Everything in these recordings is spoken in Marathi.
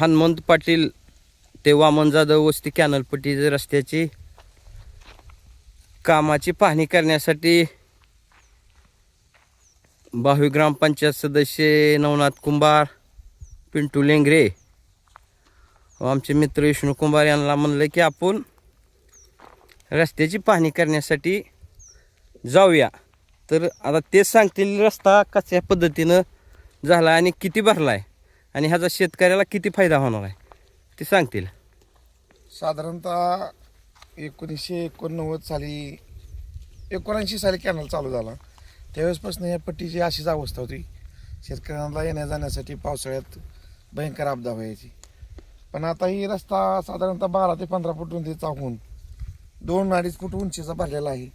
हनुमंत पाटील ते वामन जाधव वस्ती कॅनलपट्टी रस्त्याची कामाची पाहणी करण्यासाठी बाहवी ग्रामपंचायत सदस्य नवनाथ कुंभार, पिंटू लेंगरे व आमचे मित्र विष्णू कुंभार यांना म्हणलं की आपण रस्त्याची पाहणी करण्यासाठी जाऊया. तर आता तेच सांगतील रस्ता कशा पद्धतीनं झाला आणि किती भरला आहे आणि ह्याचा शेतकऱ्याला किती फायदा होणार आहे ते सांगतील. साधारणतः 1989 साली 79 साली कॅनल चालू झाला. त्यावेळेसपासून या पट्टीची अशीच अवस्था होती. शेतकऱ्यांना येण्या जाण्यासाठी पावसाळ्यात भयंकर आपदा व्हायची. पण आता ही रस्ता साधारणतः 12 ते 15 फूट उंचीचा होऊन 2-2.5 फूट उंचीचा भरलेला आहे.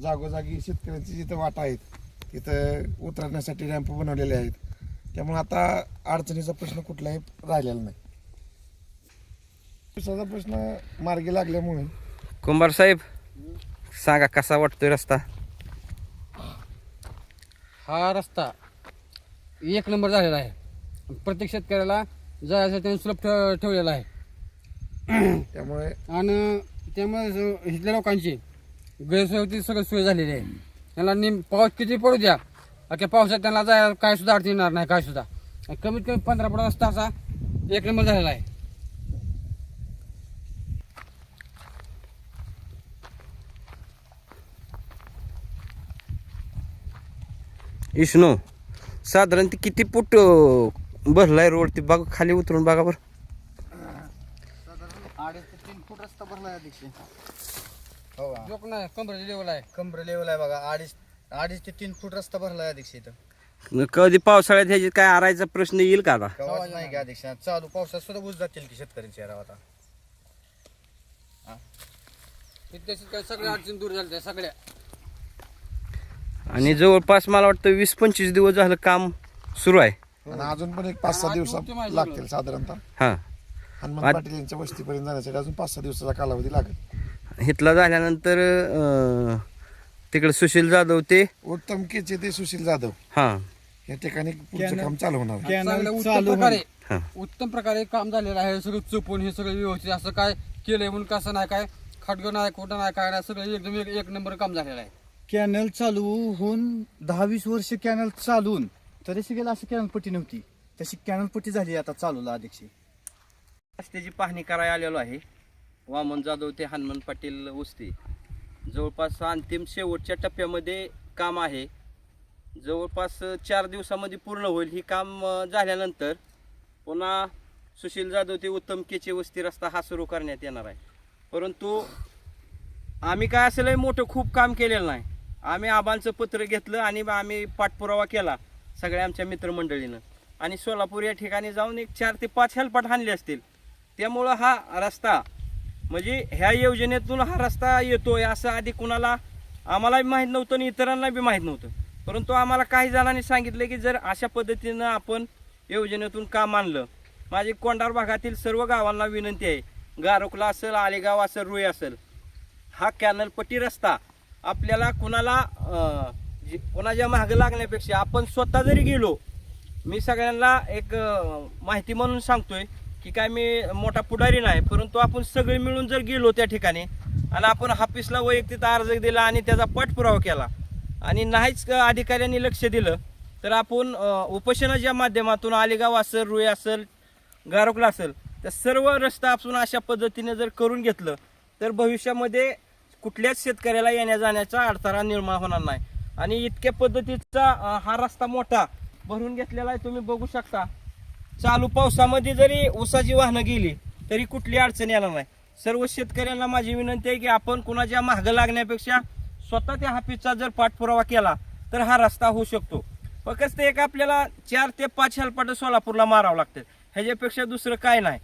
जागोजागी शेतकऱ्यांची जिथं वाटा आहेत तिथं उतरण्यासाठी रॅम्प बनवलेले आहेत. त्यामुळे आता अडचणीचा प्रश्न कुठलाही राहिलेला नाही. पावसाचा प्रश्न मार्गी लागल्यामुळे कुंभार साहेब सांगा कसा वाटतोय रस्ता. हा रस्ता एक नंबर झालेला आहे. प्रत्येक शेतकऱ्याला जायसाठी सुलभ ठेवलेला आहे. त्यामुळे इथल्या लोकांची गैरसोय होती, सगळं सोय झालेली आहे. त्यांना पाऊस किती पडू द्या, अख्या पावसात त्यांना जायला काय सुद्धा अडचण येणार नाही, काय सुद्धा. कमीत कमी 15 फूट रस्ता असा एक नंबर झालेला आहे. विष्णू साधारण ते किती फूट भरलाय रोड ते बघा, खाली उतरून बघा बरं. 2.5 ते 3 फूट रस्ता भरला अध्यक्ष. हो जोक नाही, कमरे लेवल आहे. कमरे लेवल आहे बघा. 2.5 ते 3 फूट रस्ता भरला अध्यक्ष. इथं कधी पावसाळ्यात ह्याची काय आरायचा प्रश्न येईल का आता. गावात नाही का अध्यक्ष. चालू पावसात सुद्धा बुज जातील की शेतकऱ्यांच्या राव. आता इथल्या शेतकरी सगळ्या अडचणी दूर झाल्या सगळ्या. आणि जवळपास मला वाटतं 20-25 दिवस झालं काम सुरू आहे. आणि अजून पण एक 5-6 दिवस लागतील साधारणतः. हां, हनुमंत पाटील यांच्या वस्तीपर्यंत जाण्यासाठी अजून 5-6 दिवसाचा कालावधी लागेल. इथला झाल्यानंतर तिकडे सुशील जाधव ते उत्तम केचे ते सुशील जाधव हां या ठिकाणी पुढचं काम चालू होणार आहे. हां उत्तम प्रकारे काम झालेलं आहे. सगळं चुपून हे सगळं व्यवस्थित असं काय केलंय म्हणून कसं नाही, काय खटगं नाही, खोटं नाही, काय नाही, सगळं एकदम एक नंबर काम झालेलं आहे. कॅनल चालू होऊन 10-20 वर्ष कॅनल चालून तरी गेलं असं कॅनल पट्टी नव्हती, तशी कॅनल पट्टी झाली आता चालूला अध्यक्ष. रस्त्याची पाहणी करायला आलेलो आहे. वामन जाधव ते हनुमंत पाटील वस्ती जवळपास अंतिम शेवटच्या टप्प्यामध्ये काम आहे. जवळपास 4 दिवसामध्ये पूर्ण होईल. ही काम झाल्यानंतर पुन्हा सुशील जाधव ते उत्तम केचे वस्ती रस्ता हा सुरू करण्यात येणार आहे. परंतु आम्ही काय असं मोठं खूप काम केलेलं नाही. आम्ही आबांचं पत्र घेतलं आणि आम्ही पाठपुरावा केला सगळ्या आमच्या मित्रमंडळीनं आणि सोलापूर या ठिकाणी जाऊन एक 4 ते 5 हेल्पाट हाणले असतील. त्यामुळं हा रस्ता म्हणजे ह्या योजनेतून हा रस्ता येतोय असं आधी कुणाला आम्हाला बी माहीत नव्हतं आणि इतरांना बी माहीत नव्हतं. परंतु आम्हाला काही जणांनी सांगितलं की जर अशा पद्धतीनं आपण योजनेतून काम आणलं. माझी कोंढार भागातील सर्व गावांना विनंती आहे, गारोकला असेल, आलेगाव असेल, रुई असेल, हा कॅनलपट्टी रस्ता आपल्याला कुणाला कोणाच्या मागं लागण्यापेक्षा आपण स्वतः जरी गेलो, मी सगळ्यांना एक माहिती म्हणून सांगतोय की काय मी मोठा पुढारी नाही, परंतु आपण सगळे मिळून जर गेलो त्या ठिकाणी आणि आपण ऑफिसला वैयक्तिक अर्ज दिला आणि त्याचा पाठपुरावा केला आणि नाहीच अधिकाऱ्यांनी लक्ष दिलं तर आपण उपोषणाच्या माध्यमातून आलेगाव असेल, रुई असेल, गारोकला असेल, तर सर्व रस्ता आपण अशा पद्धतीने जर करून घेतलं तर भविष्यामध्ये कुठल्याच शेतकऱ्याला येण्या जाण्याचा अडथळा निर्माण होणार नाही. आणि इतक्या पद्धतीचा हा रस्ता मोठा भरून घेतलेला आहे. तुम्ही बघू शकता चालू पावसामध्ये जरी ऊसाची वाहनं गेली तरी कुठली अडचण येणार नाही. सर्व शेतकऱ्यांना माझी विनंती आहे की आपण कुणाच्या मागं लागण्यापेक्षा स्वतः त्या ऑफिसचा जर पाठपुरावा केला तर हा रस्ता होऊ शकतो. फक्त एक आपल्याला 4 ते 5 हेल्पाट सोलापूरला मारावं लागतं, ह्याच्यापेक्षा दुसरं काय नाही.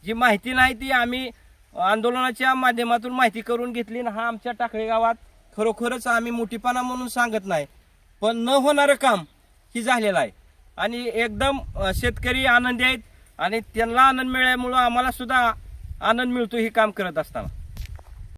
जी माहिती नाही ती आम्ही आंदोलनाच्या माध्यमातून माहिती करून घेतली. हा आमच्या टाकळी गावात खरोखरच आम्ही मोठीपणा म्हणून सांगत नाही, पण न होणारं काम ही झालेलं आहे आणि एकदम शेतकरी आनंदी आहेत आणि त्यांना आनंद मिळाल्यामुळं आम्हाला सुद्धा आनंद मिळतो हे काम करत असताना.